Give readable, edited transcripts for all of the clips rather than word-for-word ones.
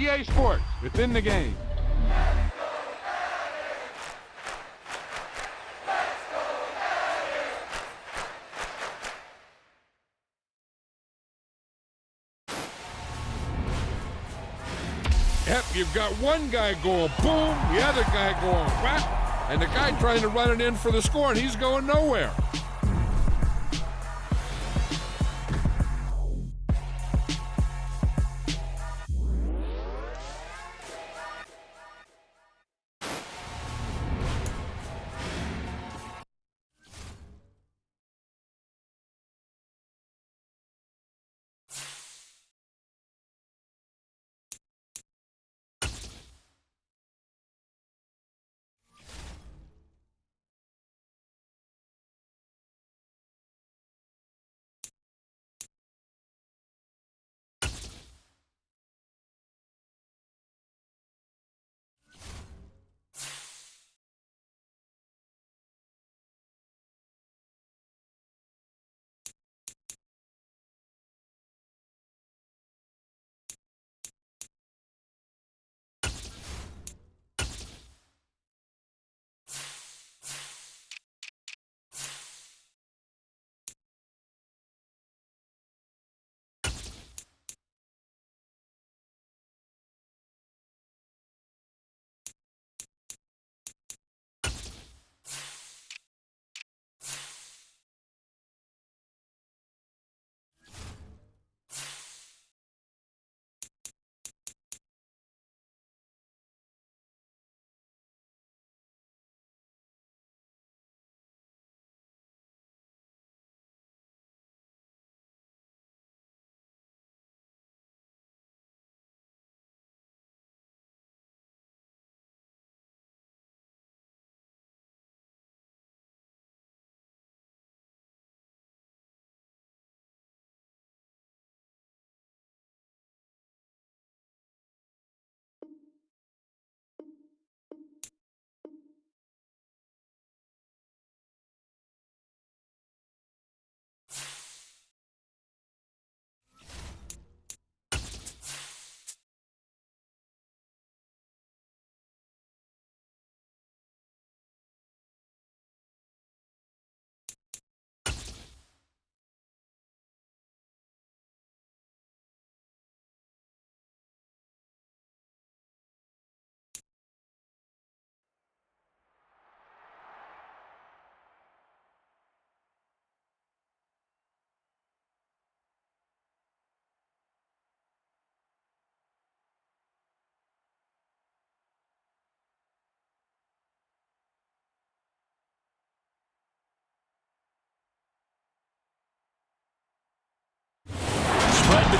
EA Sports, within the game. Yep, you've got one guy going boom, the other guy going whack, and the guy trying to run it in for the score, and he's going nowhere.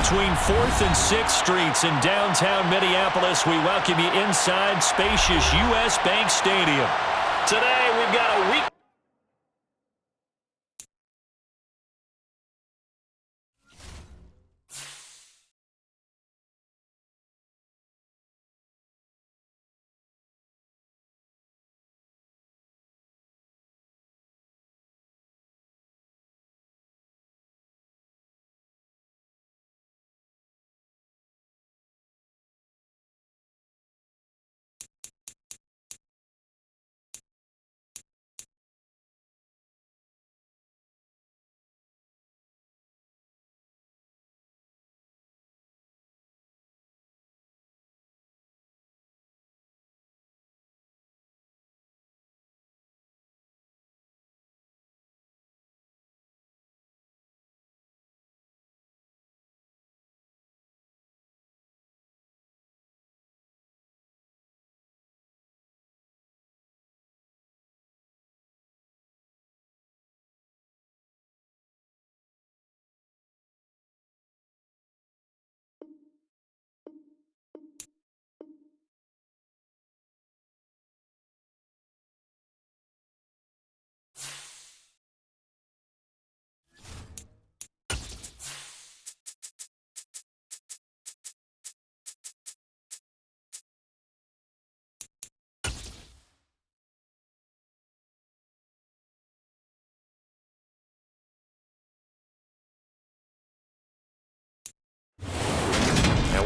Between 4th and 6th Streets in downtown Minneapolis, we welcome you inside spacious U.S. Bank Stadium. Today, we've got a week.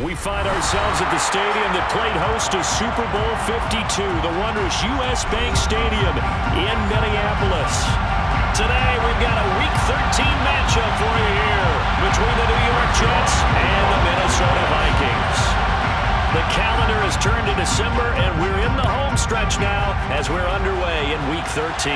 We find ourselves at the stadium that played host to Super Bowl 52, the wondrous U.S. Bank Stadium in Minneapolis. Today, we've got a Week 13 matchup for you here between the New York Jets and the Minnesota Vikings. The calendar has turned to December, and we're in the home stretch now as we're underway in Week 13.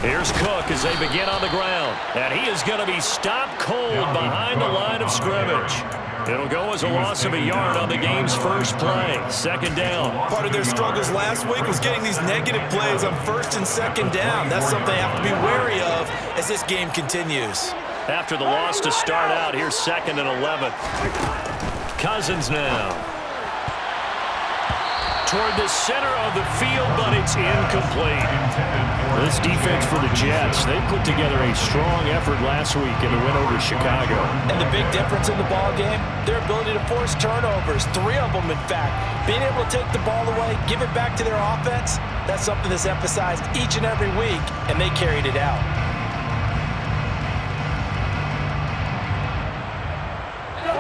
Here's Cook as they begin on the ground. And he is going to be stopped cold behind the line of scrimmage. It'll go as a loss of a yard on the game's first play. Second down. Part of their struggles last week was getting these negative plays on first and second down. That's something they have to be wary of as this game continues. After the loss to start out, here's 2nd and 11. Cousins now. Toward the center of the field, but it's incomplete. This defense for the Jets, they put together a strong effort last week in the win over Chicago. And the big difference in the ball game, their ability to force turnovers, 3 of them in fact. Being able to take the ball away, give it back to their offense, that's something that's emphasized each and every week, and they carried it out.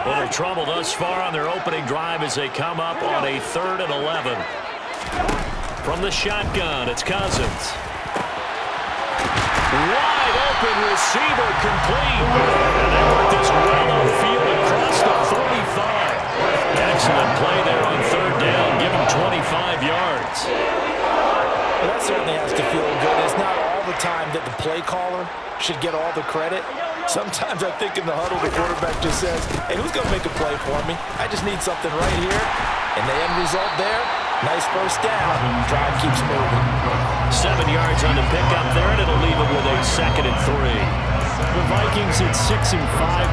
Little trouble thus far on their opening drive as they come up on a 3rd and 11. From the shotgun, it's Cousins. Wide open receiver complete. And they work this well upfield across the 45. Excellent play there on 3rd down. Give him 25 yards. Well, that certainly has to feel good. It's not all the time that the play caller should get all the credit. Sometimes I think in the huddle, the quarterback just says, hey, who's going to make a play for me? I just need something right here. And the end result there, nice first down. Drive keeps moving. 7 yards on the pickup there, and it'll leave it with a 2nd and 3. The Vikings at 6-5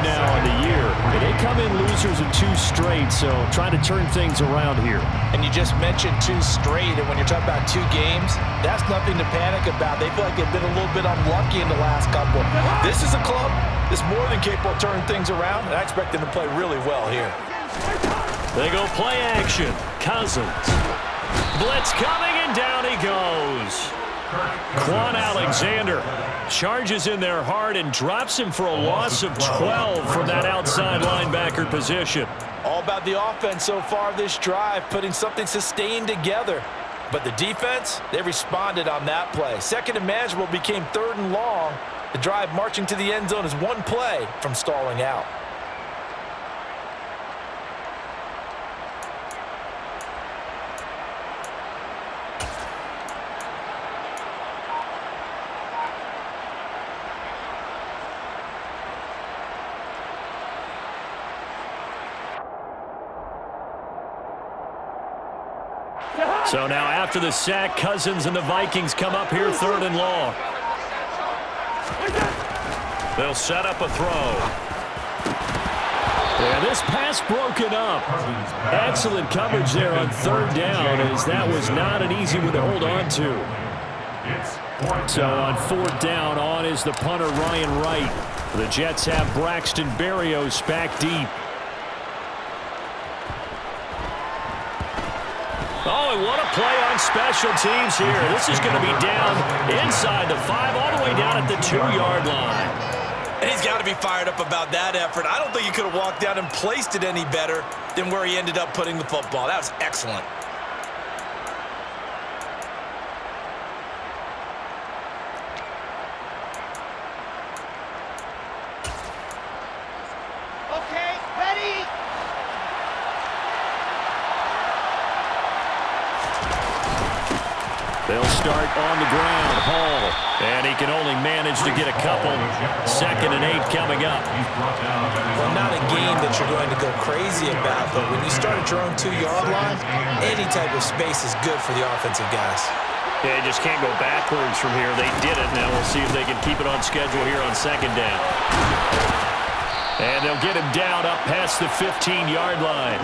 now on the year. They come in losers in 2 straight, so trying to turn things around here. And you just mentioned 2 straight, and when you're talking about 2 games, that's nothing to panic about. They feel like they've been a little bit unlucky in the last couple. This is a club that's more than capable of turning things around, and I expect them to play really well here. They go play action. Cousins. Blitz coming, and down he goes. Quan Alexander charges in there hard and drops him for a loss of 12 from that outside linebacker position. All about the offense so far this drive, putting something sustained together. But the defense, they responded on that play. 2nd and manageable became 3rd and long. The drive marching to the end zone is 1 play from stalling out. So now after the sack, Cousins and the Vikings come up here 3rd and long. They'll set up a throw. Yeah, this pass broken up. Excellent coverage there on 3rd down, as that was not an easy one to hold on to. So on 4th down, on is the punter Ryan Wright. The Jets have Braxton Berrios back deep. Oh, and what a play on special teams here. This is going to be down inside the 5, all the way down at the 2-yard line. And he's got to be fired up about that effort. I don't think he could have walked down and placed it any better than where he ended up putting the football. That was excellent. Okay, ready? They'll start on the ground. Hall. And he can only manage to get a couple. 2nd and 8 coming up. Well, not a game that you're going to go crazy about, but when you start at your own 2-yard line, any type of space is good for the offensive guys. Yeah, you just can't go backwards from here. They did it. Now we'll see if they can keep it on schedule here on 2nd down. And they'll get him down up past the 15-yard line.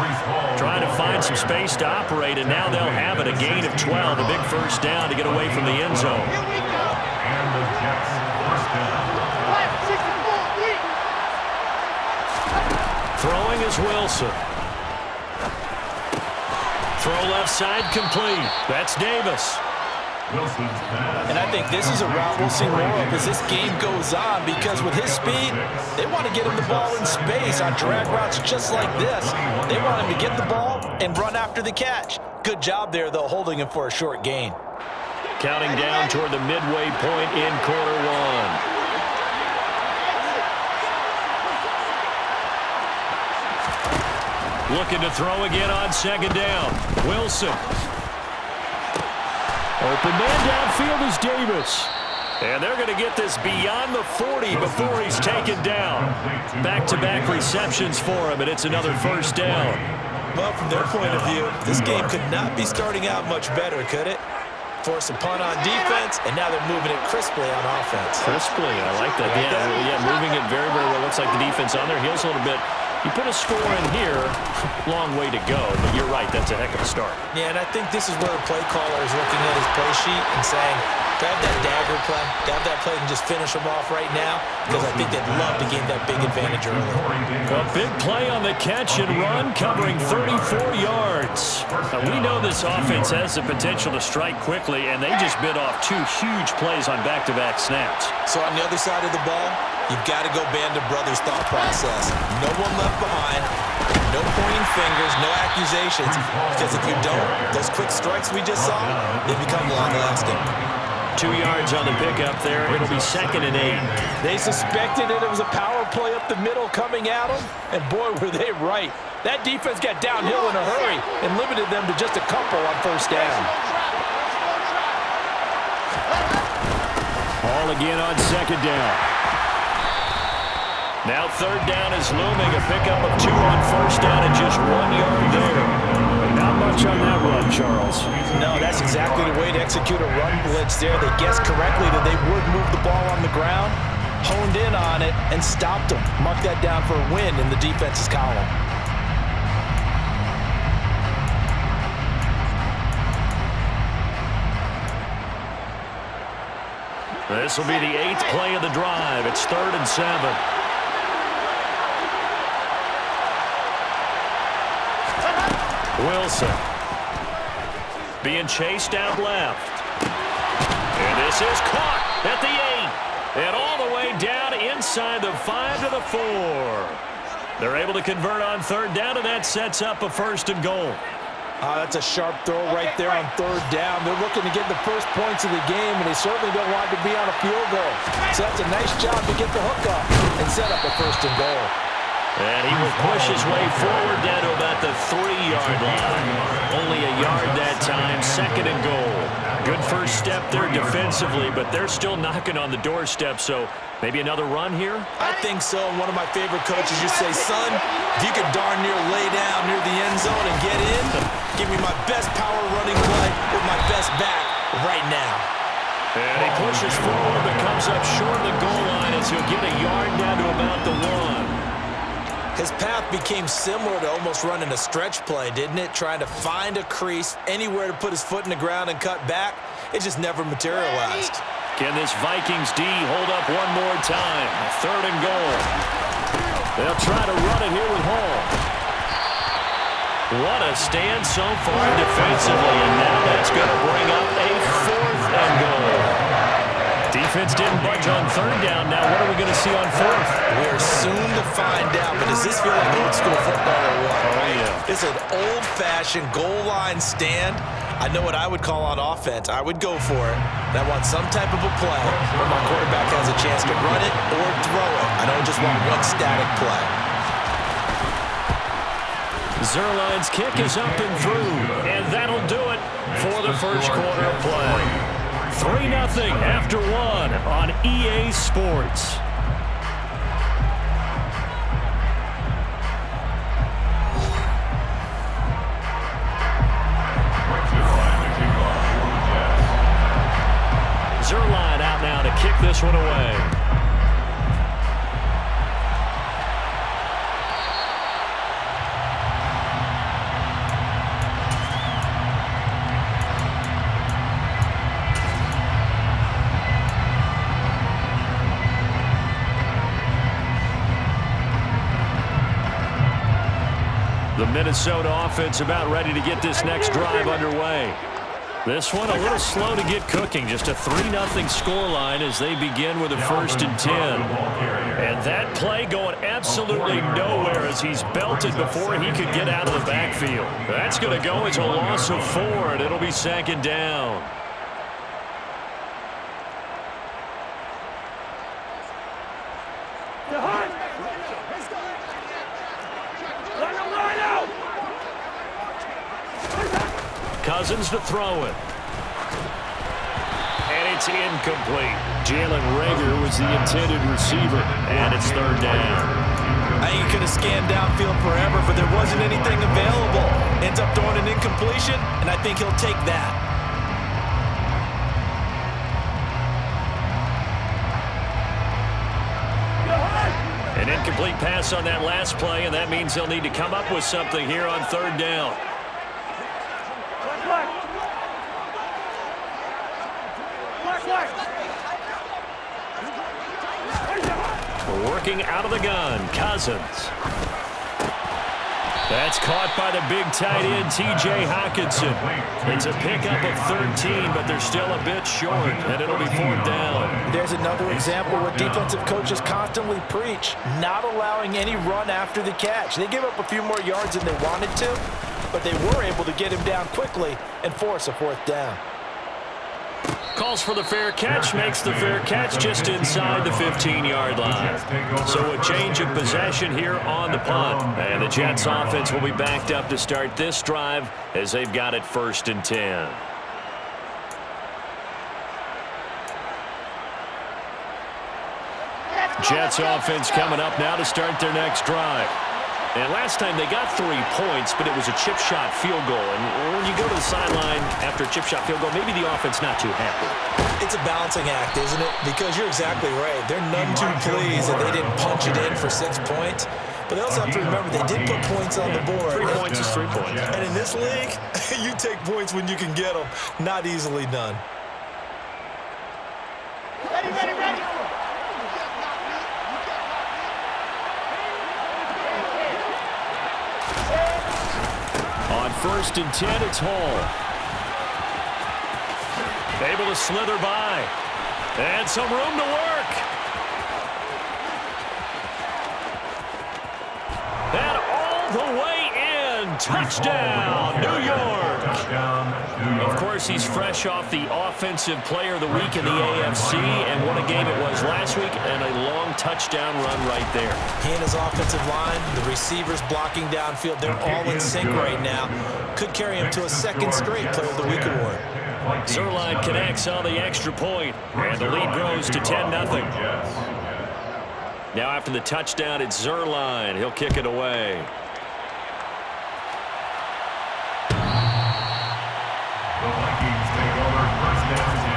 Trying to find some space to operate, and now they'll have it. A gain of 12, a big first down to get away from the end zone. And the Jets first down. Throwing is Wilson. Throw left side complete. That's Davis. And I think this is a route we'll see more of as this game goes on, because with his speed, they want to get him the ball in space on drag routes just like this. They want him to get the ball and run after the catch. Good job there, though, holding him for a short gain. Counting down toward the midway point in quarter one. Looking to throw again on second down. Wilson. Open man downfield is Davis. And they're going to get this beyond the 40 before he's taken down. Back-to-back receptions for him, and it's another first down. Well, from their point of view, this game could not be starting out much better, could it? Force a punt on defense, and now they're moving it crisply on offense. Crisply, I like that. Yeah, moving it very, very well. Looks like the defense on their heels a little bit. You put a score in here, long way to go, but you're right, that's a heck of a start. Yeah, and I think this is where the play caller is looking at his play sheet and saying, grab that dagger play, grab that play and just finish them off right now, because I think they'd love to gain that big advantage early. A big play on the catch and run, covering 34 yards. Now, we know this offense has the potential to strike quickly, and they just bit off two huge plays on back-to-back snaps. So on the other side of the ball, you've got to go Band of Brothers thought process. No one left behind, no pointing fingers, no accusations, because if you don't, those quick strikes we just saw, they become long-lasting. 2 yards on the pickup there. It'll be 2nd and 8. They suspected that it was a power play up the middle coming at them, and boy, were they right. That defense got downhill in a hurry and limited them to just a couple on first down. Ball again on second down. Now third down is looming. A pickup of 2 on first down and just 1 yard there. Not much on that run, Charles. No, that's exactly the way to execute a run blitz there. They guessed correctly that they would move the ball on the ground, honed in on it, and stopped them. Mark that down for a win in the defense's column. This will be the 8th play of the drive. It's 3rd and 7. Wilson being chased out left. And this is caught at the 8. And all the way down inside the 5 to the 4. They're able to convert on third down, and that sets up a 1st and goal. That's a sharp throw right there on third down. They're looking to get the first points of the game, and they certainly don't want to be on a field goal. So that's a nice job to get the hook up and set up a 1st and goal. And he will push his way forward down to about the 3-yard line. Only a yard that time, 2nd and goal. Good first step there defensively, but they're still knocking on the doorstep, so maybe another run here? I think so. One of my favorite coaches used to say, son, if you could darn near lay down near the end zone and get in, give me my best power running play with my best back right now. And he pushes forward but comes up short of the goal line as he'll get a yard down to about the 1. His path became similar to almost running a stretch play, didn't it? Trying to find a crease, anywhere to put his foot in the ground and cut back. It just never materialized. Can this Vikings D hold up one more time? 3rd and goal. They'll try to run it here with Hall. What a stand so far defensively, and now that's going to bring up a 4th and goal. Defense didn't budge on third down. Now what are we going to see on 4th? We're soon to find out, but does this feel like old school football or what? Oh, yeah. It's an old-fashioned goal line stand. I know what I would call on offense. I would go for it. And I want some type of a play where my quarterback has a chance to run it or throw it. I don't just want one static play. Zerline's kick is up and through, and that'll do it for the first quarter of play. 3-0 after 1 on EA Sports. Zerline out now to kick this one away. The Minnesota offense about ready to get this next drive underway. This one a little slow to get cooking. Just a 3-0 scoreline as they begin with a 1st and 10. And that play going absolutely nowhere as he's belted before he could get out of the backfield. That's going to go as a loss of 4, and it'll be 2nd down. Cousins to throw it. And it's incomplete. Jalen Reagor was the intended receiver, and it's 3rd down. I think he could have scanned downfield forever, but there wasn't anything available. Ends up throwing an incompletion, and I think he'll take that. An incomplete pass on that last play, and that means they'll need to come up with something here on 3rd down. Working out of the gun, Cousins. That's caught by the big tight end, T.J. Hockenson. It's a pickup of 13, but they're still a bit short, and it'll be 4th down. There's another example what defensive coaches constantly preach, not allowing any run after the catch. They give up a few more yards than they wanted to, but they were able to get him down quickly and force a 4th down. Calls for the fair catch, makes the fair catch just inside the 15-yard line. So a change of possession here on the punt. And the Jets offense will be backed up to start this drive as they've got it 1st and 10. Jets offense coming up now to start their next drive. And last time they got 3 points, but it was a chip shot field goal. And when you go to the sideline after a chip shot field goal, maybe the offense not too happy. It's a balancing act, isn't it? Because you're exactly right. They're none too pleased that they didn't punch it in for 6 points. But they also have to remember they did put points on the board. 3 points is 3 points. And in this league, you take points when you can get them. Not easily done. Ready, ready, ready. On 1st and 10, it's Hall. Able to slither by. And some room to work. And all the way in. Touchdown, New York. Of course, he's fresh off the Offensive Player of the Week in the AFC, and what a game it was last week, and a long touchdown run right there. He and his offensive line, the receivers blocking downfield, they're all in sync right now. Could carry him to a 2nd straight Player of the Week award. Zerline connects on the extra point, and the lead grows to 10-0. Now after the touchdown, it's Zerline. He'll kick it away. The Vikings take over 1st and 10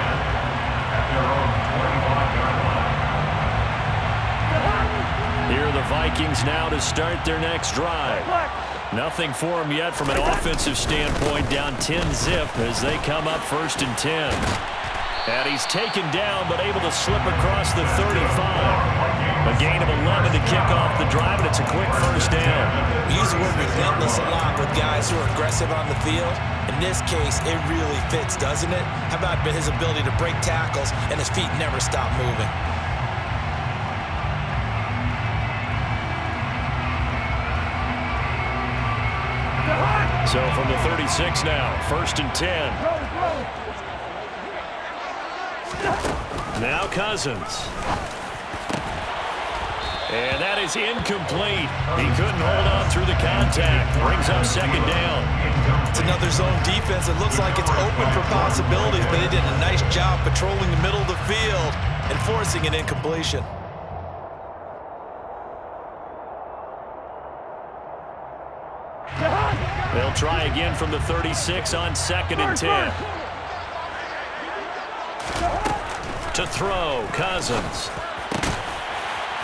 at their own 25-yard line. Here are the Vikings now to start their next drive. Nothing for them yet from an offensive standpoint, down 10-zip as they come up 1st and 10. And he's taken down, but able to slip across the 35. A gain of 11 to kick off the drive, and it's a quick 1st down. We use the word relentless a lot with guys who are aggressive on the field. In this case, it really fits, doesn't it? How about his ability to break tackles and his feet never stop moving? So from the 36 now, 1st and 10. Now Cousins. And that is incomplete. He couldn't hold on through the contact. Brings up 2nd down. It's another zone defense. It looks like it's open for possibilities, but they did a nice job patrolling the middle of the field and forcing an incompletion. They'll try again from the 36 on 2nd and 10. To throw, Cousins.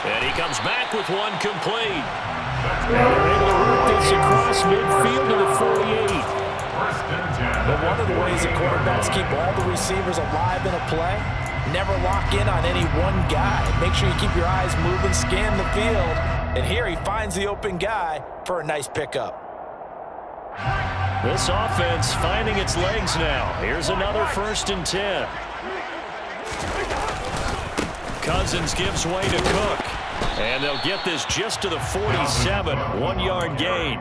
And he comes back with one complete. And they're able to work this across midfield to the 48. But one of the ways that quarterbacks keep all the receivers alive in a play, never lock in on any one guy. Make sure you keep your eyes moving, scan the field. And here he finds the open guy for a nice pickup. This offense finding its legs now. Here's another 1st and 10. Cousins gives way to Cook. And they'll get this just to the 47. 1-yard gain.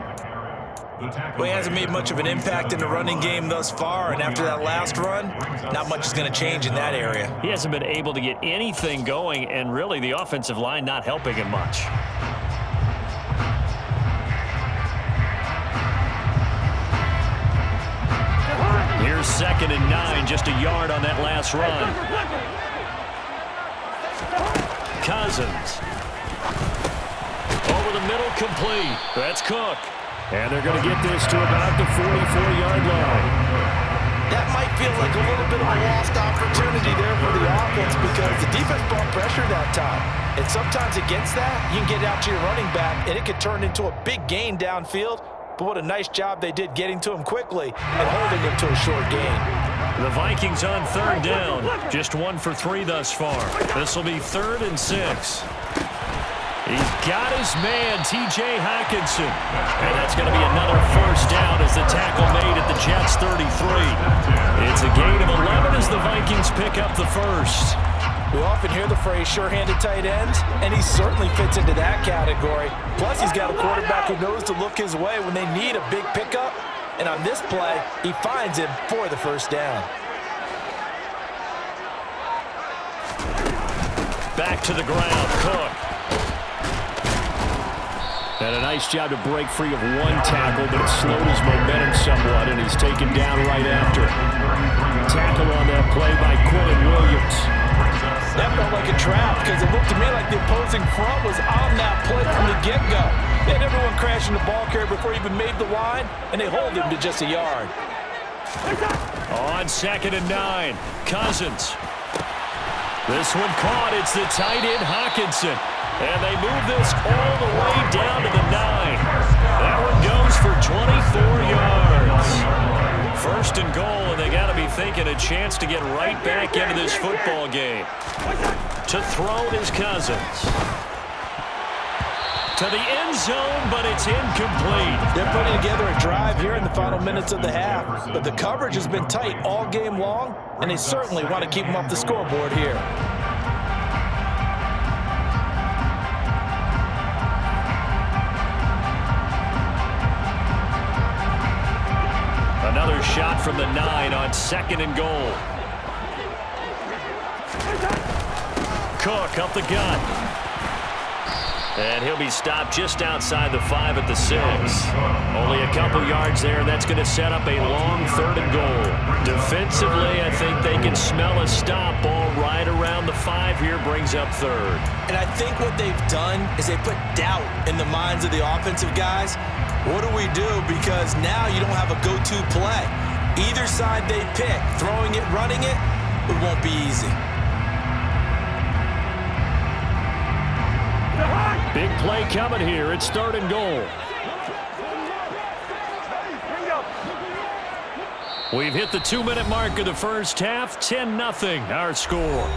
Well, he hasn't made much of an impact in the running game thus far, and after that last run, not much is going to change in that area. He hasn't been able to get anything going, and really the offensive line not helping him much. Here's 2nd and 9, just a yard on that last run. Cousins. Over the middle, complete. That's Cook. And they're going to get this to about the 44-yard line. That might feel like a little bit of a lost opportunity there for the offense because the defense brought pressure that time. And sometimes against that, you can get out to your running back, and it could turn into a big gain downfield. But what a nice job they did getting to him quickly and holding him to a short gain. The Vikings on 3rd down. Just 1 for 3 thus far. This will be 3rd and 6. He's got his man, T.J. Hockenson. And that's going to be another 1st down as the tackle made at the Jets' 33. It's a gain of 11 as the Vikings pick up the 1st. We often hear the phrase sure-handed tight ends, and he certainly fits into that category. Plus, he's got a quarterback who knows to look his way when they need a big pickup. And on this play, he finds him for the 1st down. Back to the ground, Cook. And a nice job to break free of 1 tackle, but it slowed his momentum somewhat, and he's taken down right after. Tackle on that play by Quinton Williams. That felt like a trap because it looked to me like the opposing front was on that play from the get-go. They had everyone crashing the ball carrier before he even made the line, and they hold him to just a yard. On 2nd and 9, Cousins. This one caught. It's the tight end, Hockenson. And they move this all the way down to the 9. That one goes for 24 yards. 1st and goal, and they got to be thinking a chance to get right back into this football game. To throw is Cousins. To the end zone, but it's incomplete. They're putting together a drive here in the final minutes of the half, but the coverage has been tight all game long, and they certainly want to keep them off the scoreboard here. Another shot from the 9 on 2nd and goal. Cook up the gut. And he'll be stopped just outside the 5 at the 6. Only a couple yards there, and that's going to set up a long 3rd and goal. Defensively, I think they can smell a stop ball right around the 5 here, brings up 3rd. And I think what they've done is they put doubt in the minds of the offensive guys. What do we do? Because now you don't have a go-to play. Either side they pick, throwing it, running it, it won't be easy. Big play coming here. It's 3rd and goal. We've hit the 2-minute mark of the first half. 10-0 our score.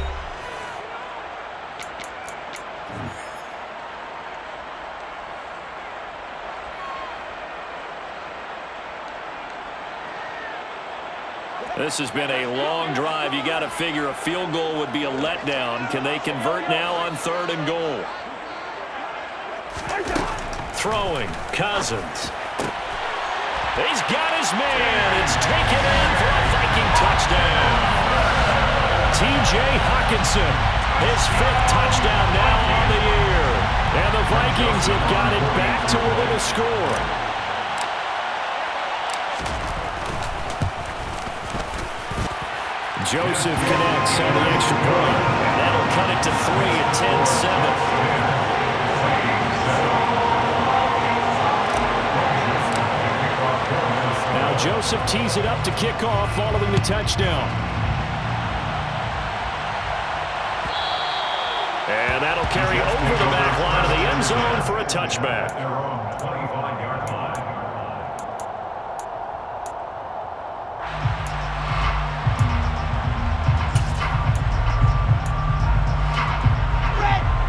This has been a long drive. You got to figure a field goal would be a letdown. Can they convert now on 3rd and goal? Throwing, Cousins. He's got his man. It's taken in for a Viking touchdown. T.J. Hockenson, his 5th touchdown now on the year. And the Vikings have got it back to within a score. Joseph connects on the extra point. That'll cut it to 3 at 10-7. Now Joseph tees it up to kick off following the touchdown. And that'll carry over the back line of the end zone for a touchback.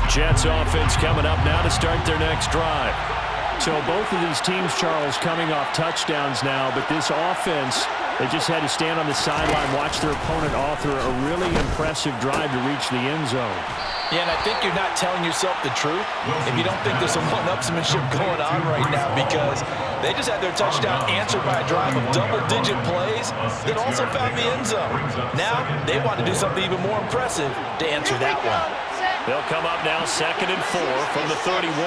Jets offense coming up now to start their next drive. So both of these teams, Charles, coming off touchdowns now, but this offense, they just had to stand on the sideline, watch their opponent author a really impressive drive to reach the end zone. Yeah, and I think you're not telling yourself the truth if you don't think there's some one-upsmanship going on right now, because they just had their touchdown answered by a drive of double-digit plays that also found the end zone. Now they want to do something even more impressive to answer that one. They'll come up now 2nd and 4 from the 31.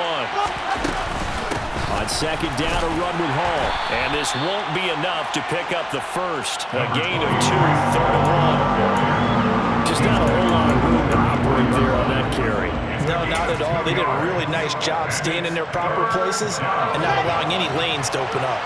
On 2nd down, a run with Hall. And this won't be enough to pick up the first. A gain of 2, 3rd and 1. Just not a whole lot of room to operate there on that carry. No, not at all. They did a really nice job staying in their proper places and not allowing any lanes to open up.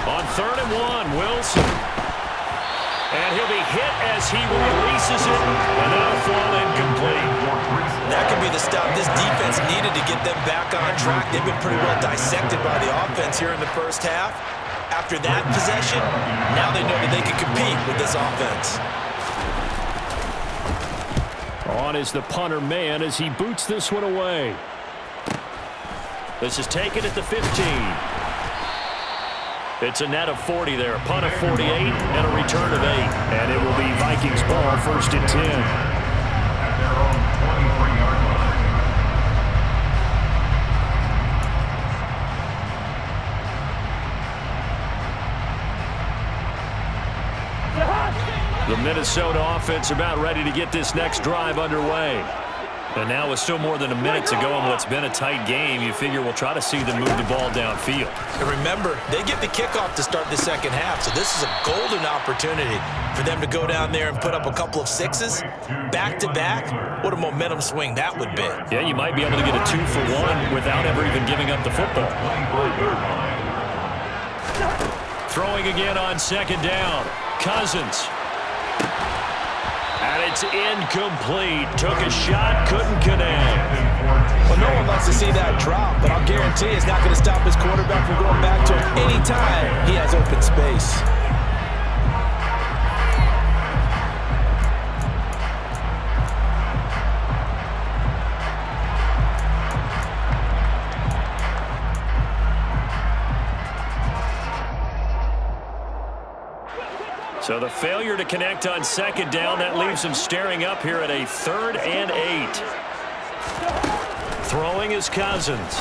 On 3rd and 1, Wilson. And he'll be hit as he releases it. And that'll fall incomplete. That could be the stop this defense needed to get them back on track. They've been pretty well dissected by the offense here in the first half. After that possession, now they know that they can compete with this offense. On is the punter man as he boots this one away. This is taken at the 15. It's a net of 40 there. Punt of 48 and a return of 8. And it will be Vikings ball, 1st and 10. At their own 23-yard line. The Minnesota offense about ready to get this next drive underway. And now with still more than a minute to go in what's been a tight game, you figure we'll try to see them move the ball downfield. And remember, they get the kickoff to start the second half, so this is a golden opportunity for them to go down there and put up a couple of sixes back-to-back. What a momentum swing that would be. Yeah, you might be able to get a 2-for-1 without ever even giving up the football. Throwing again on 2nd down. Cousins. And it's incomplete. Took a shot, couldn't connect. Well, no one wants to see that drop, but I'll guarantee it's not going to stop his quarterback from going back to him anytime he has open space. So the failure to connect on 2nd down, that leaves him staring up here at a 3rd and 8. Throwing is Cousins.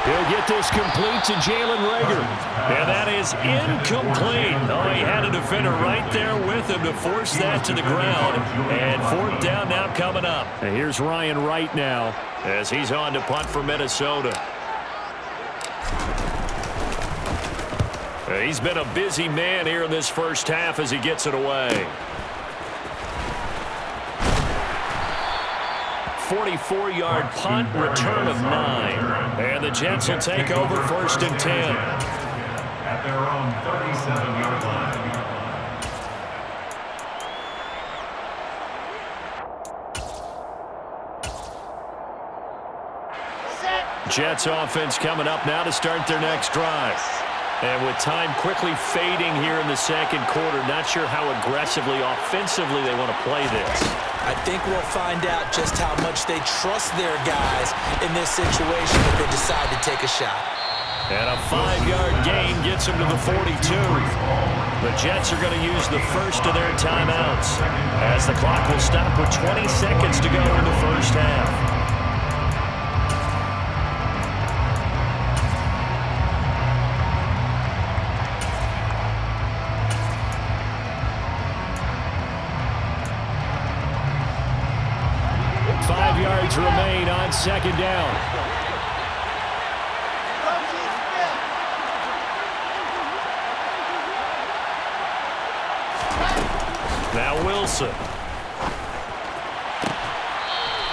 He'll get this complete to Jalen Reagor. And that is incomplete. Oh, he had a defender right there with him to force that to the ground. And 4th down now coming up. And here's Ryan Wright now as he's on to punt for Minnesota. He's been a busy man here in this first half as he gets it away. 44-yard punt, return of 9. And the Jets will take over 1st and 10. At their own 37-yard line. Jets offense coming up now to start their next drive. And with time quickly fading here in the 2nd quarter, not sure how aggressively, offensively they want to play this. I think we'll find out just how much they trust their guys in this situation if they decide to take a shot. And a 5-yard gain gets them to the 42. The Jets are going to use the first of their timeouts as the clock will stop with 20 seconds to go in the first half. Remain on 2nd down. Now Wilson.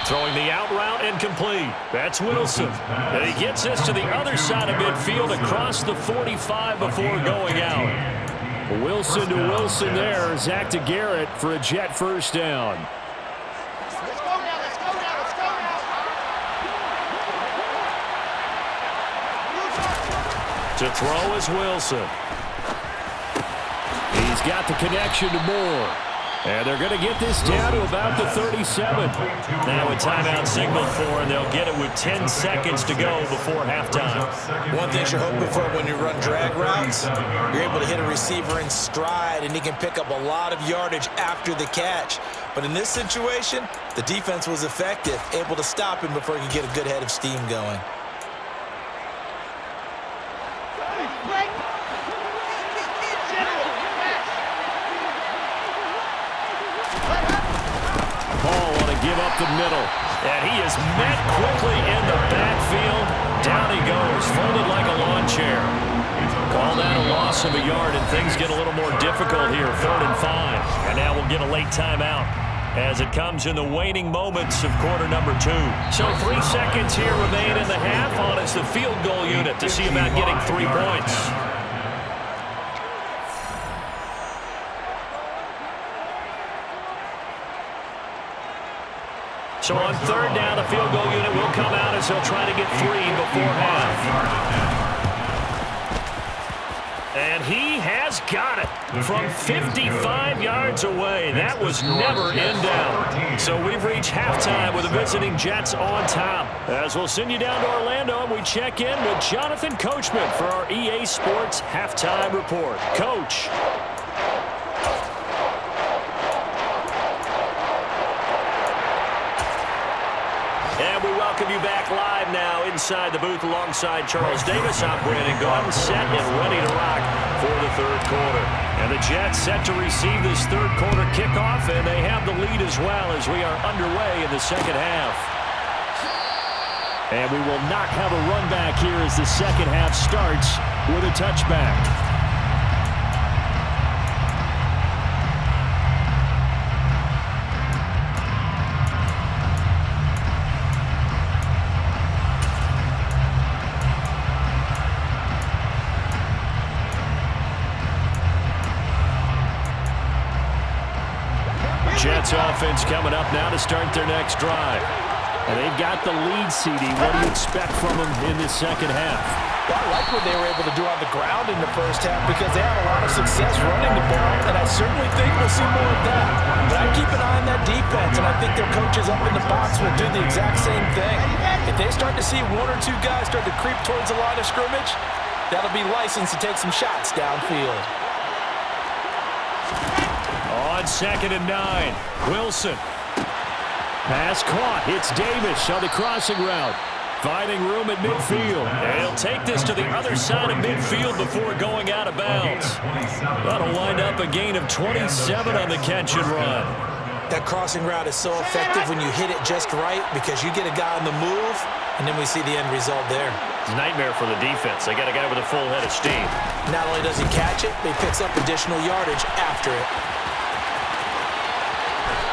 Throwing the out route and complete. That's Wilson. And he gets this to the other side of midfield across the 45 before going out. Wilson to Wilson there. Zach to Garrett for a Jet 1st down. To throw is Wilson. He's got the connection to Moore. And they're going to get this down to about the 37. Now a timeout signal for, and they'll get it with 10 seconds to go before halftime. One thing you're hoping for when you run drag routes, you're able to hit a receiver in stride, and he can pick up a lot of yardage after the catch. But in this situation, the defense was effective, able to stop him before he could get a good head of steam going. Ball want to give up the middle. And he is met quickly in the backfield. Down he goes, folded like a lawn chair. Call that a loss of a yard, and things get a little more difficult here, 3rd and 5. And now we'll get a late timeout as it comes in the waning moments of quarter number 2. So 3 seconds here remain in the half. On is the field goal unit to see about getting 3 points. So on 3rd down, the field goal unit will come out as they'll try to get 3 before half. And he has got it from 55 yards away. That was never in doubt. So we've reached halftime with the visiting Jets on top. As we'll send you down to Orlando, and we check in with Jonathan Coachman for our EA Sports Halftime Report. Coach. And we welcome you back live now inside the booth alongside Charles Davis. I'm Brandon Gaudin, set and ready to rock for the 3rd quarter. And the Jets set to receive this 3rd quarter kickoff, and they have the lead as well as we are underway in the 2nd half. And we will not have a run back here as the 2nd half starts with a touchback. Jets offense coming up now to start their next drive. And they've got the lead, CD. What do you expect from them in this 2nd half? Well, I like what they were able to do on the ground in the 1st half because they had a lot of success running the ball, and I certainly think we'll see more of that. But I keep an eye on that defense, and I think their coaches up in the box will do the exact same thing. If they start to see 1 or 2 guys start to creep towards the line of scrimmage, that'll be licensed to take some shots downfield. On 2nd and 9, Wilson. Pass caught. It's Davis on the crossing route. Finding room at midfield. And he'll take this to the other side of midfield before going out of bounds. That'll wind up a gain of 27 on the catch and run. That crossing route is so effective when you hit it just right because you get a guy on the move, and then we see the end result there. It's a nightmare for the defense. They got a guy with a full head of steam. Not only does he catch it, but he picks up additional yardage after it.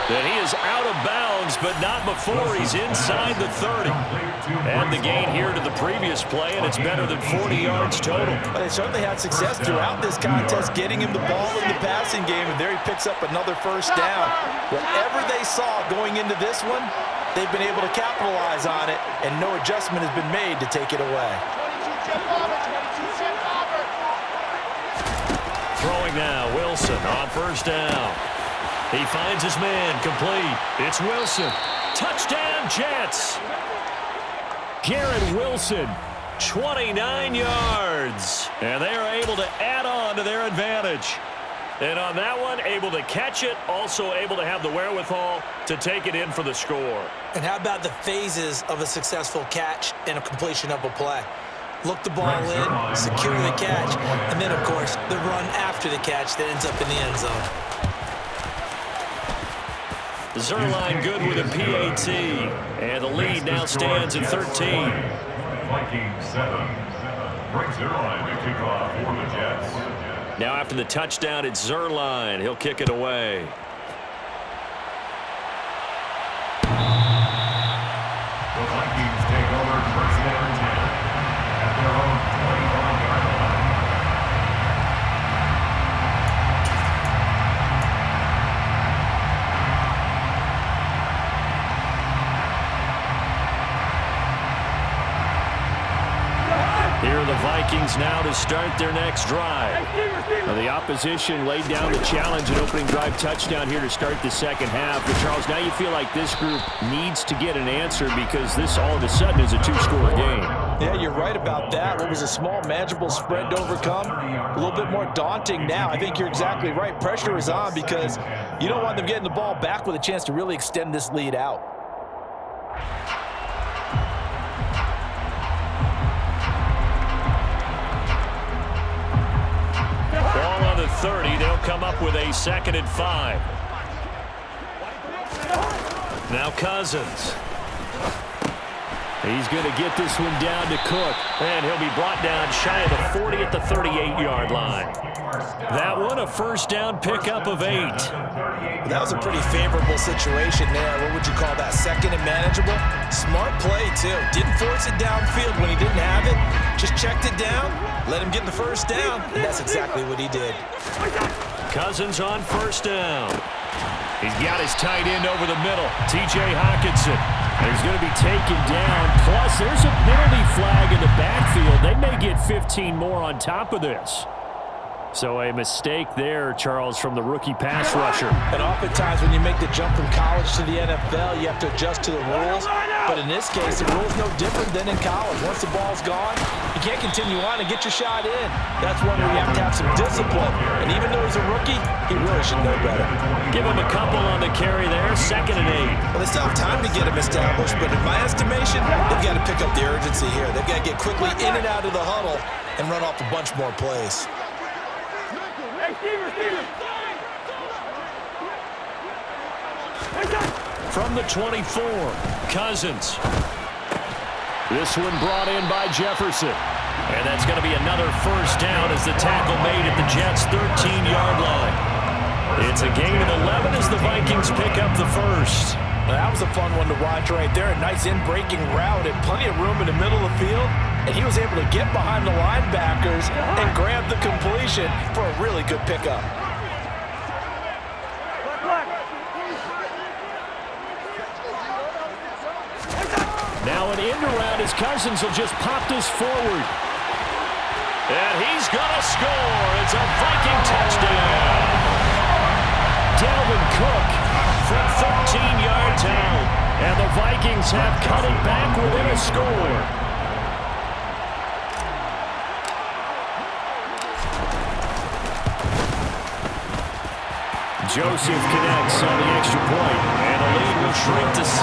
That he is out of bounds, but not before he's inside the 30. And the gain here to the previous play, and it's better than 40 yards total. But they certainly had success throughout this contest, getting him the ball in the passing game, and there he picks up another 1st down. Whatever they saw going into this one, they've been able to capitalize on it, and no adjustment has been made to take it away. Throwing now, Wilson on 1st down. He finds his man, complete. It's Wilson. Touchdown, Jets. Garrett Wilson. 29 yards. And they are able to add on to their advantage. And on that one, able to catch it, also able to have the wherewithal to take it in for the score. And how about the phases of a successful catch and a completion of a play? Look the ball in, secure the catch, and then, of course, the run after the catch that ends up in the end zone. Zerline good with a PAT, and the lead now stands at 13. Vikings 7. Greg Zerline to kick off for the Jets. Now after the touchdown, it's Zerline. He'll kick it away. The Vikings take over 1st down and 10 at their own 25-yard line. Here are the Vikings Vikings now to start their next drive. Now the opposition laid down the challenge and opening drive touchdown here to start the second half. But Charles, now you feel like this group needs to get an answer because this all of a sudden is a two-score game. Yeah, you're right about that. What was a small, manageable spread to overcome, a little bit more daunting now. I think you're exactly right. Pressure is on because you don't want them getting the ball back with a chance to really extend this lead out. Ball on the 30. They'll come up with a 2nd and 5. Now Cousins. He's going to get this one down to Cook. And he'll be brought down shy of the 40 at the 38-yard line. That one, a first down pickup of 8. That was a pretty favorable situation there. What would you call that? 2nd and manageable? Smart play, too. Didn't force it downfield when he didn't have it. Just checked it down, let him get the first down, and that's exactly what he did. Cousins on first down. He's got his tight end over the middle, T.J. Hockenson. He's going to be taken down. Plus, there's a penalty flag in the backfield. They may get 15 more on top of this. So a mistake there, Charles, from the rookie pass rusher. And oftentimes when you make the jump from college to the NFL, you have to adjust to the rules. But in this case, the rule's no different than in college. Once the ball's gone, you can't continue on and get your shot in. That's one where you have to have some discipline. And even though he's a rookie, he really should know better. Give him a couple on the carry there, 2nd and 8. Well, they still have time to get him established, but in my estimation, they've got to pick up the urgency here. They've got to get quickly in and out of the huddle and run off a bunch more plays. From the 24, Cousins. This one brought in by Jefferson. And that's going to be another first down as the tackle made at the Jets' 13-yard line. It's a gain of 11 as the Vikings pick up the first. Now, that was a fun one to watch right there. A nice in-breaking route and plenty of room in the middle of the field. And he was able to get behind the linebackers and grab the completion for a really good pickup. Now an end around as Cousins will just pop this forward. And he's going to score. It's a Viking touchdown. Dalvin Cook from 13 yards out. And the Vikings have cut it back within a score. Joseph connects on the extra point, and the lead will shrink to 6.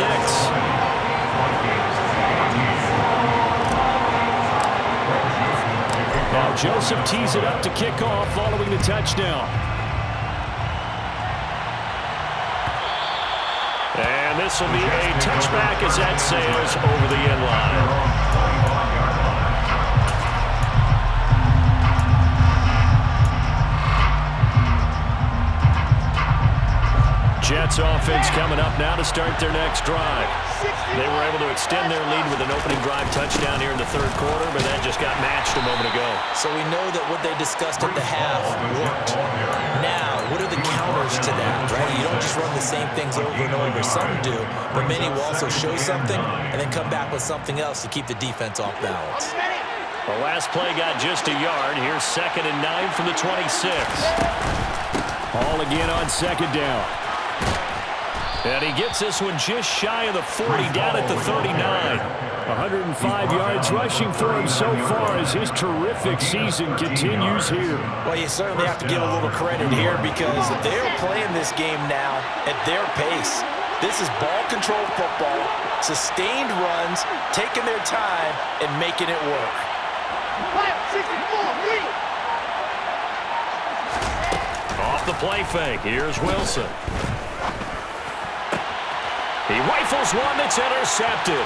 Now Joseph tees it up to kick off following the touchdown. And this will be a touchback as that sails over the end line. Jets offense coming up now to start their next drive. They were able to extend their lead with an opening drive touchdown here in the third quarter, but that just got matched a moment ago. So we know that what they discussed at the half worked. Now, what are the counters to that, right? You don't just run the same things over and over. Some do, but many will also show something and then come back with something else to keep the defense off balance. The last play got just a yard. Here's 2nd and 9 from the 26. Ball again on 2nd down. And he gets this one just shy of the 40, down at the 39. 105 yards rushing for him so far as his terrific season continues here. Well, you certainly have to give a little credit here because they're playing this game now at their pace. This is ball control football, sustained runs, taking their time, and making it work. Off the play fake, here's Wilson. He rifles one that's intercepted.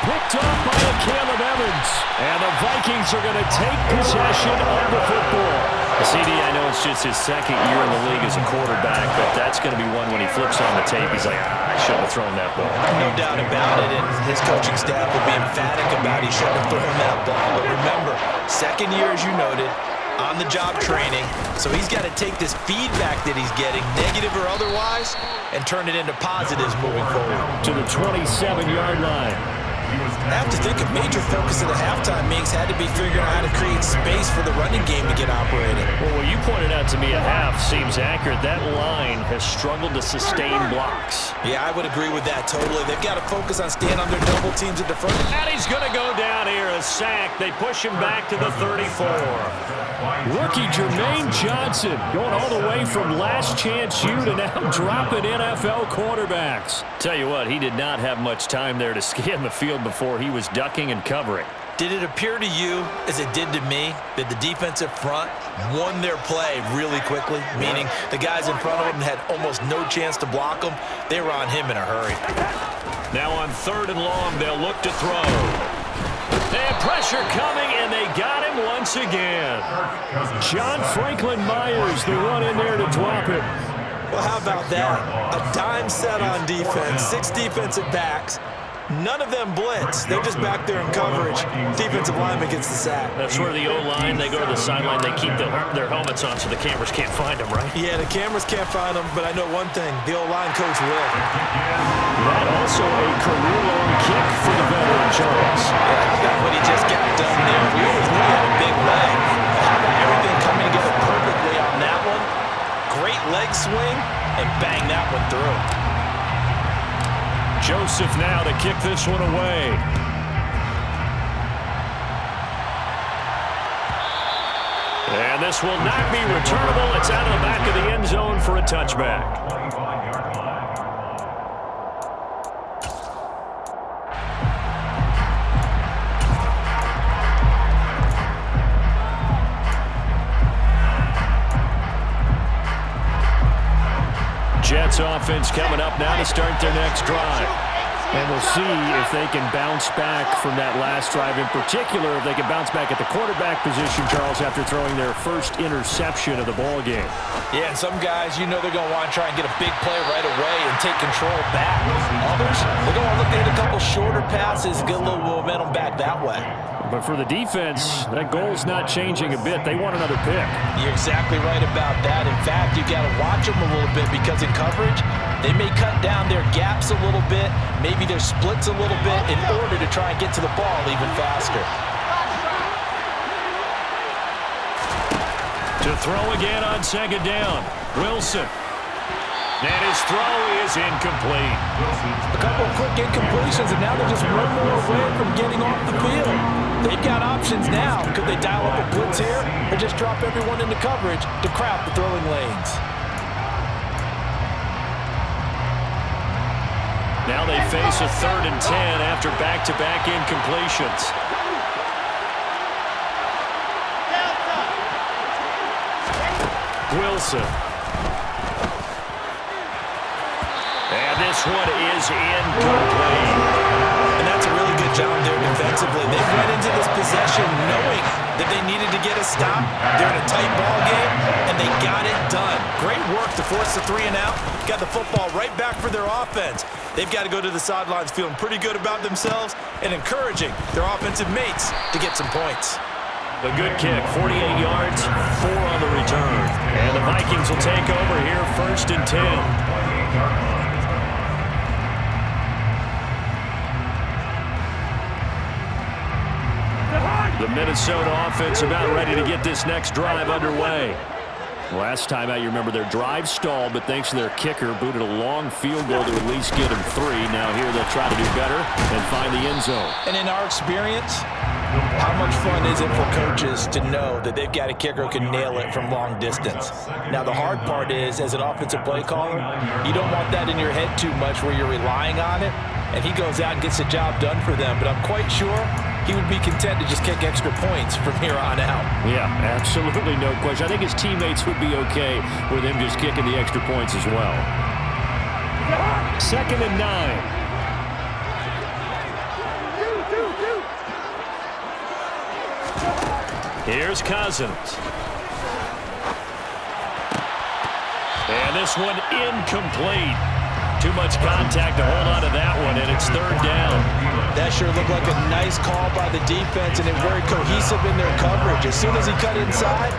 Picked up by Caleb Evans. And the Vikings are going to take possession of the football. CD, I know it's just his 2nd year in the league as a quarterback, but that's going to be one when he flips on the tape. He's like, I shouldn't have thrown that ball. No doubt about it, and his coaching staff will be emphatic about he shouldn't have thrown that ball. But remember, 2nd year, as you noted, on-the-job training, so he's got to take this feedback that he's getting, negative or otherwise, and turn it into positives moving forward. To the 27-yard line. I have to think a major focus of the halftime meetings had to be figuring out how to create space for the running game to get operated. Well, what you pointed out to me a half seems accurate. That line has struggled to sustain blocks. Yeah, I would agree with that totally. They've got to focus on staying under double teams at the front. And he's going to go down here, a sack. They push him back to the 34. Rookie Jermaine Johnson going all the way from last chance U to now dropping NFL quarterbacks. Tell you what, he did not have much time there to scan the field before he was ducking and covering. Did it appear to you, as it did to me, that the defensive front won their play really quickly? Meaning the guys in front of them had almost no chance to block them. They were on him in a hurry. Now on 3rd and long, they'll look to throw. They had pressure coming, and they got him once again. John Franklin Myers, the one in there to drop it. Well, how about that? A dime set on defense, 6 defensive backs. None of them blitz. They're just back there in coverage. Defensive lineman gets the sack. That's where the O-line, they go to the sideline, they keep their helmets on so the cameras can't find them, right? Yeah, the cameras can't find them, but I know one thing. The O-line coach will. That also a career-long kick for the veteran Charles. Yeah, about what he just got done there. We always knew he had a big leg. How about everything coming together perfectly on that one? Great leg swing, and bang that one through. Joseph now to kick this one away. And this will not be returnable. It's out of the back of the end zone for a touchback. Jets offense coming up now to start their next drive. And we'll see if they can bounce back from that last drive. In particular, if they can bounce back at the quarterback position, Charles, after throwing their first interception of the ball game. Yeah, and some guys, you know they're going to want to try and get a big play right away and take control back. Others, they're going to look to hit a couple shorter passes, get a little momentum back that way. But for the defense, that goal's not changing a bit. They want another pick. You're exactly right about that. In fact, you got to watch them a little bit because in coverage, they may cut down their gaps a little bit, maybe their splits a little bit in order to try and get to the ball even faster. To throw again on 2nd down. Wilson. And his throw is incomplete. A couple of quick incompletions, and now they're just one more away from getting off the field. They've got options now. Could they dial up a blitz here or just drop everyone into coverage to crowd the throwing lanes? Now they face a 3rd and 10 after back-to-back incompletions. Wilson. And this one is incomplete. And that's a really good job there defensively. They went into this possession knowing that they needed to get a stop. They're in a tight ball game, and they got it done. Great work to force the 3 and out. Got the football right back for their offense. They've got to go to the sidelines feeling pretty good about themselves and encouraging their offensive mates to get some points. A good kick, 48 yards, 4 on the return. And the Vikings will take over here, 1st and 10. The Minnesota offense about ready to get this next drive underway. Last time out, you remember their drive stalled, but thanks to their kicker, booted a long field goal to at least get them 3. Now here they'll try to do better and find the end zone. And in our experience, how much fun is it for coaches to know that they've got a kicker who can nail it from long distance? Now, the hard part is, as an offensive play caller, you don't want that in your head too much where you're relying on it, and he goes out and gets the job done for them. But I'm quite sure he would be content to just kick extra points from here on out. Yeah, absolutely no question. I think his teammates would be okay with him just kicking the extra points as well. 2nd and 9. Here's Cousins. And this one incomplete. Too much contact to hold on to that one, and it's 3rd down. That sure looked like a nice call by the defense, and they're very cohesive in their coverage. As soon as he cut inside,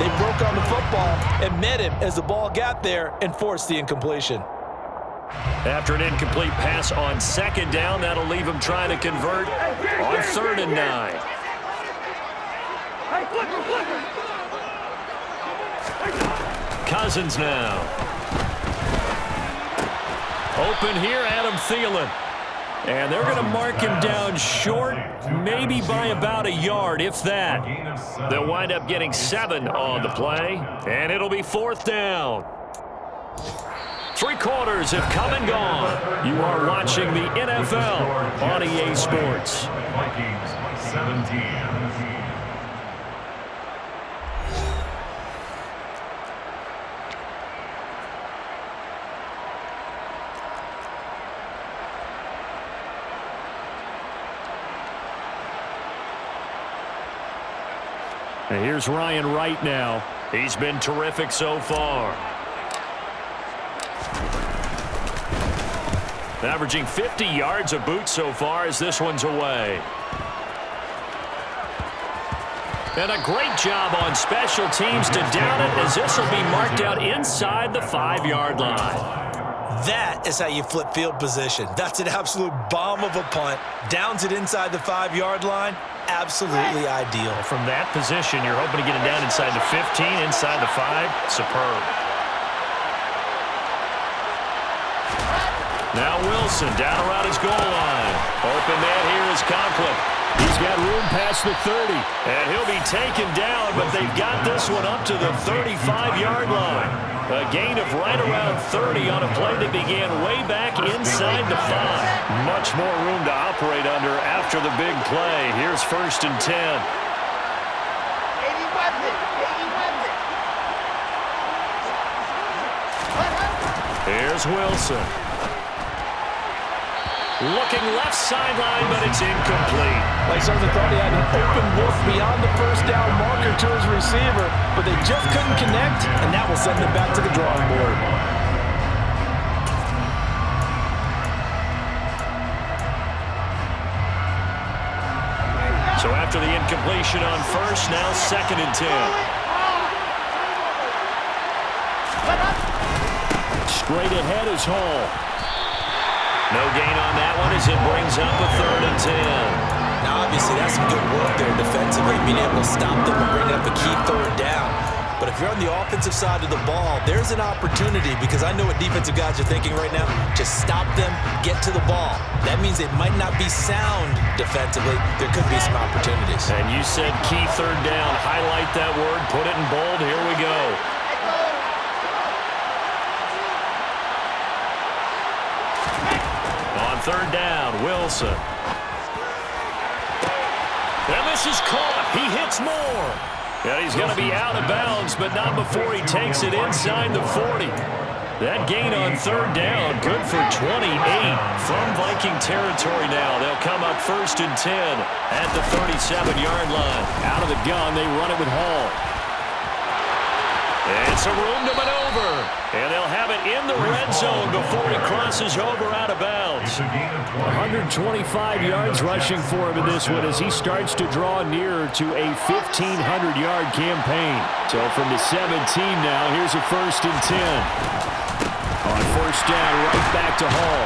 they broke on the football and met him as the ball got there and forced the incompletion. After an incomplete pass on second down, that'll leave him trying to convert on 3rd and 9. Cousins now. Open here, Adam Thielen. And they're going to mark him down short, maybe by about a yard, if that. They'll wind up getting 7 on the play, and it'll be 4th down. 3 quarters have come and gone. You are watching the NFL on EA Sports. Vikings 17. And here's Ryan Wright now. He's been terrific so far. Averaging 50 yards a boot so far as this one's away. And a great job on special teams to down it, as this will be marked out inside the 5-yard line. That is how you flip field position. That's an absolute bomb of a punt. Downs it inside the 5-yard line. Absolutely ideal. From that position, you're hoping to get it down inside the 15, inside the 5. Superb. Now Wilson down around his goal line. Open man here is Conklin. He's got room past the 30. And he'll be taken down, but they've got this one up to the 35-yard line. A gain of right around 30 on a play that began way back inside the 5. Much more room to operate under after the big play. Here's 1st and 10. Here's Wilson. Looking left sideline, but it's incomplete. Like something thought he had an open look beyond the 1st down marker to his receiver, but they just couldn't connect, and that will send them back to the drawing board. So after the incompletion on 1st, now 2nd and 10. Straight ahead is Hall. No gain on that one as it brings up a 3rd and 10. Now, obviously, that's some good work there defensively, being able to stop them and bring up a key 3rd down. But if you're on the offensive side of the ball, there's an opportunity, because I know what defensive guys are thinking right now. Just stop them, get to the ball. That means it might not be sound defensively. There could be some opportunities. And you said key 3rd down. Highlight that word. Put it in bold. Here we go. On 3rd down, Wilson. And this is caught. He hits more. And he's going to be out of bounds, but not before he takes it inside the 40. That gain on 3rd down, good for 28 from Viking territory now. They'll come up 1st and 10 at the 37-yard line. Out of the gun, they run it with Hall. It's a room to maneuver, and they'll have it in the red zone before he crosses over out of bounds. 125 yards rushing for him in this one as he starts to draw nearer to a 1,500-yard campaign. So from the 17 now, here's a 1st and 10. On 1st down, right back to Hall.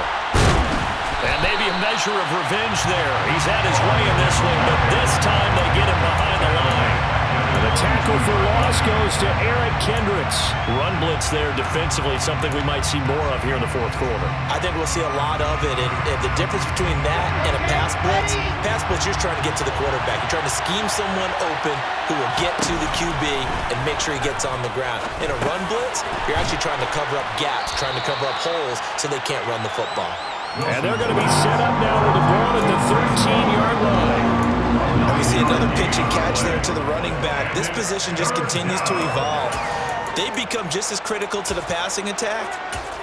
And maybe a measure of revenge there. He's had his way in this one, but this time they get him behind the line. And the tackle for loss goes to Eric Kendricks. Run blitz there defensively, something we might see more of here in the 4th quarter. I think we'll see a lot of it, and the difference between that and a pass blitz, you're just trying to get to the quarterback. You're trying to scheme someone open who will get to the QB and make sure he gets on the ground. In a run blitz, you're actually trying to cover up gaps, trying to cover up holes so they can't run the football. And they're going to be set up now with the ball at the 13-yard line. And we see another pitch and catch there to the running back. This position just continues to evolve. They become just as critical to the passing attack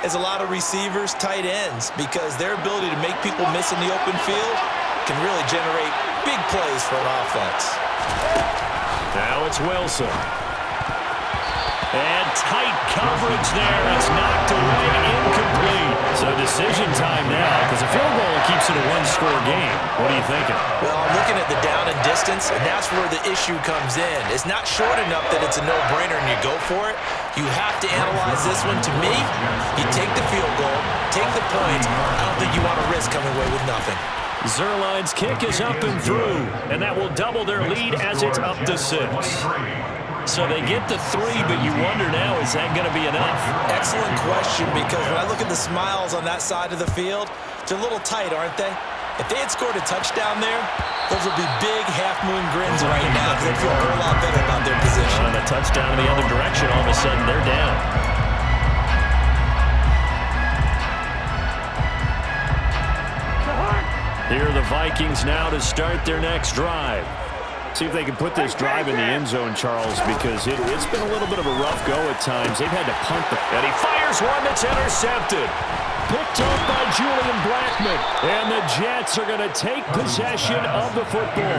as a lot of receivers, tight ends, because their ability to make people miss in the open field can really generate big plays for an offense. Now it's Wilson. And tight coverage there. It's knocked away, incomplete. So decision time now, because a field goal keeps it a one-score game. What are you thinking? Well, I'm looking at the down and distance, and that's where the issue comes in. It's not short enough that it's a no-brainer and you go for it. You have to analyze this one. To me, you take the field goal, take the points. I don't think you want to risk coming away with nothing. Zuerlein's kick is up and through, and that will double their lead as it's up to 6. So they get the 3, but you wonder now, is that going to be enough? Excellent question, because when I look at the smiles on that side of the field, they're a little tight, aren't they? If they had scored a touchdown there, those would be big half-moon grins right now because they feel a whole lot better about their position. On a touchdown in the other direction, all of a sudden they're down. Here are the Vikings now to start their next drive. See if they can put this drive in the end zone, Charles, because it's been a little bit of a rough go at times. They've had to punt the... And he fires one that's intercepted. Picked up by Julian Blackmon. And the Jets are going to take possession of the football.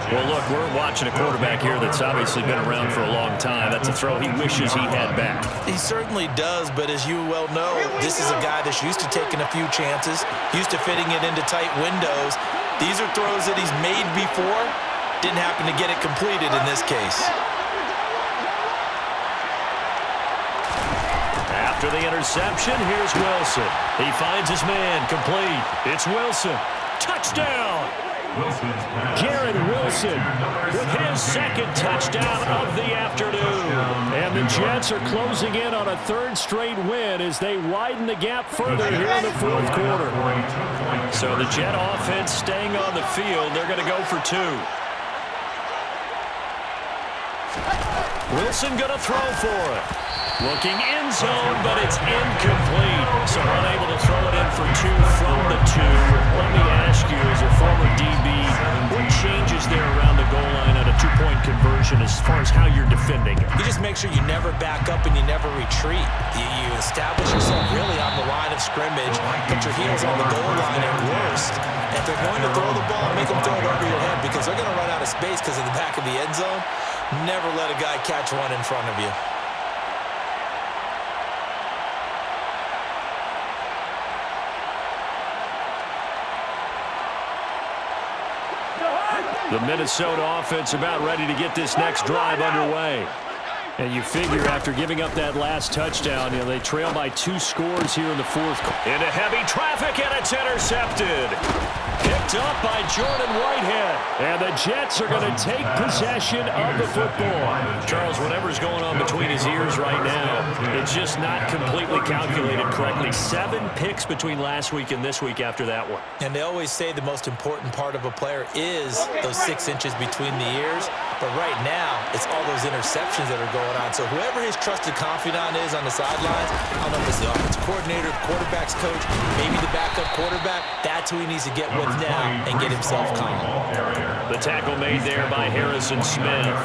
Well, look, we're watching a quarterback here that's obviously been around for a long time. That's a throw he wishes he had back. He certainly does, but as you well know, this is a guy that's used to taking a few chances, used to fitting it into tight windows. These are throws that he's made before. Didn't happen to get it completed in this case. After the interception, here's Wilson. He finds his man, complete. It's Wilson. Touchdown! Garrett Wilson with his second touchdown of the afternoon. And the Jets are closing in on a third straight win as they widen the gap further here in the fourth quarter. So the Jet offense staying on the field. They're going to go for 2. Wilson going to throw for it. Looking end zone, but it's incomplete. So unable to throw it in for 2 from the 2. Let me ask you, as a former DB, what changes there around the goal line at a 2-point conversion as far as how you're defending it? You just make sure you never back up and you never retreat. You establish yourself really on the line of scrimmage, put your heels on the goal line at worst. And if they're going to throw the ball, make them throw it over your head because they're going to run out of space because of the back of the end zone. Never let a guy catch one in front of you. The Minnesota offense about ready to get this next drive underway. And you figure after giving up that last touchdown, they trail by 2 scores here in the fourth. Into heavy traffic, and it's intercepted. Picked up by Jordan Whitehead. And the Jets are going to take possession of the football. Charles, whatever's going on between his ears right now, it's just not completely calculated correctly. 7 picks between last week and this week after that one. And they always say the most important part of a player is those 6 inches between the ears. But right now, it's all those interceptions that are going on. So whoever his trusted confidant is on the sidelines, I don't know if it's the offensive coordinator, the quarterback's coach, maybe the backup quarterback, that's who he needs to get with now and get himself calm. The tackle made there by Harrison Smith.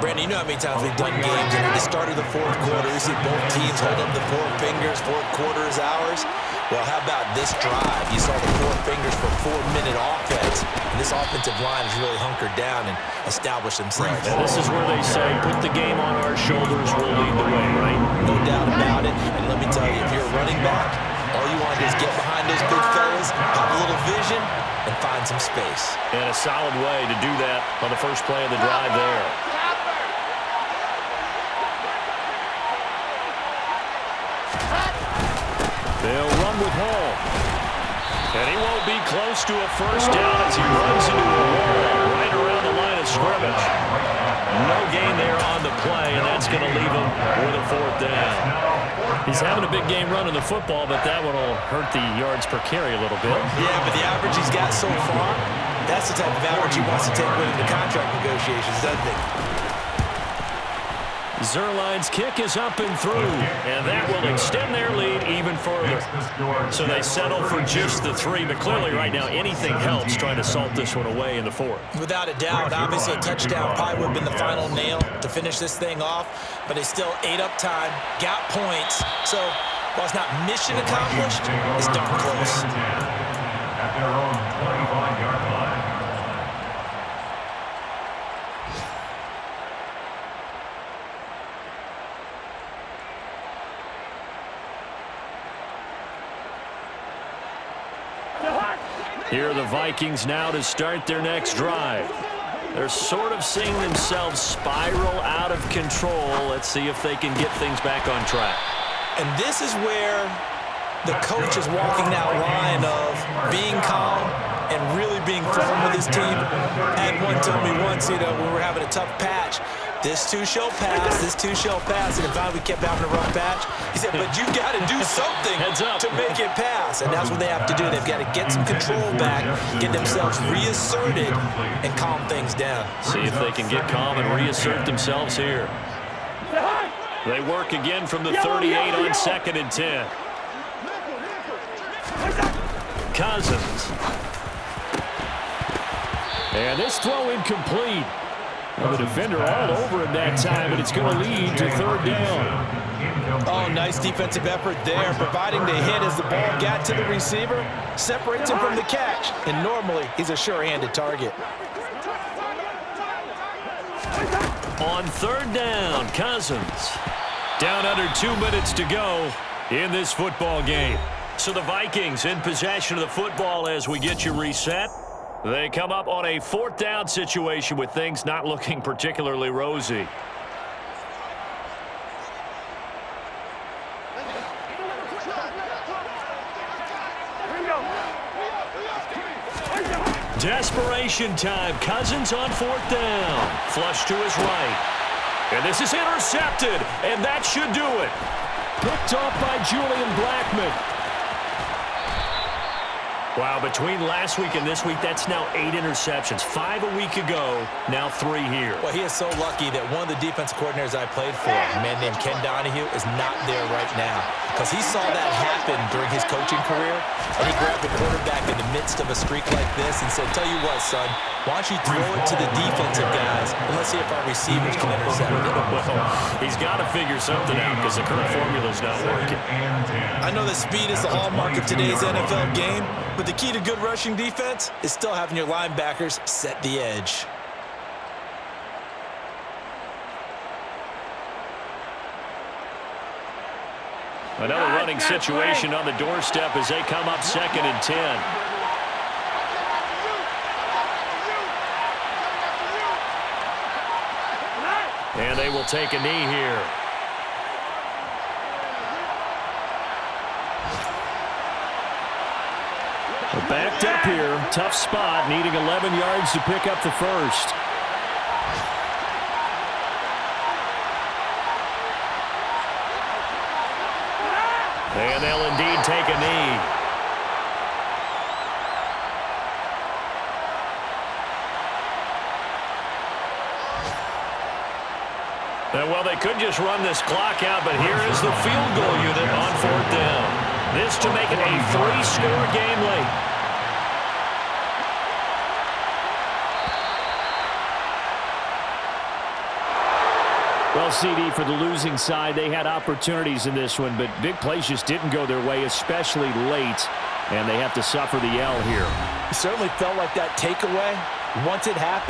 Brandon, you know how many times we've done games, and at the start of the fourth quarter, we see both teams hold up the 4 fingers, fourth quarter is ours. Well, how about this drive? You saw the 4 fingers for 4-minute offense, and this offensive line has really hunkered down and established themselves. And this is where they say, put the game on our shoulders, we'll lead the way, right? No doubt about it, and let me tell you, if you're a running back, all you want to do is get behind those big fellas, have a little vision, and find some space. And a solid way to do that on the first play of the drive there. They'll run with Hall. And he won't be close to a first down as he runs into a wall right around the line of scrimmage. No gain there on the play, and that's going to leave him with a 4th down. He's having a big game running the football, but that one will hurt the yards per carry a little bit. Yeah, but the average he's got so far, that's the type of average he wants to take with him to contract negotiations, doesn't he? Zuerlein's kick is up and through, and that will extend their lead even further. So they settle for just the 3, but clearly right now anything helps trying to salt this one away in the 4th. Without a doubt, obviously a touchdown probably would have been the final nail to finish this thing off, but they still ate up time, got points. So while it's not mission accomplished, it's darn close. At their own 25-yard line. Here are the Vikings now to start their next drive. They're sort of seeing themselves spiral out of control. Let's see if they can get things back on track. And this is where the coach is walking that line of being calm and really being firm with his team. And one told me once, when we were having a tough patch, this too shall pass, this too shall pass. And finally we kept having a rough patch. He said, but you got to do something to make it pass. And that's what they have to do. They've got to get some control back, get themselves reasserted, and calm things down. See if they can get calm and reassert themselves here. They work again from the 38 on 2nd and 10. Cousins. And this throw incomplete. Well, the defender all over him that time, and it's going to lead to 3rd down. Oh, nice defensive effort there, providing the hit as the ball got to the receiver, separates him from the catch, and normally he's a sure-handed target. On 3rd down, Cousins. Down under 2 minutes to go in this football game. So the Vikings in possession of the football as we get you reset. They come up on a 4th down situation with things not looking particularly rosy. Desperation time. Cousins on 4th down. Flush to his right. And this is intercepted, and that should do it. Picked off by Julian Blackmon. Wow, between last week and this week, that's now 8 interceptions. 5 a week ago, now 3 here. Well, he is so lucky that one of the defense coordinators I played for, a man named Ken Donahue, is not there right now. Because he saw that happen during his coaching career, and he grabbed the quarterback in the midst of a streak like this and said, tell you what, son, why don't you throw it to the defensive guys, and let's see if our receivers can intercept it. He's got to figure something out because the current formula's not working. I know that speed is the hallmark of today's NFL game, but the key to good rushing defense is still having your linebackers set the edge. Another running situation on the doorstep as they come up 2nd and 10. And they will take a knee here. We're backed up here. Tough spot, needing 11 yards to pick up the first. And they'll indeed take a knee. Well, they could just run this clock out, but here is the field goal unit on 4th down. This to make it a 3-score game late. Well, CD, for the losing side, they had opportunities in this one, but big plays just didn't go their way, especially late, and they have to suffer the L here. It certainly felt like that takeaway, once it happened,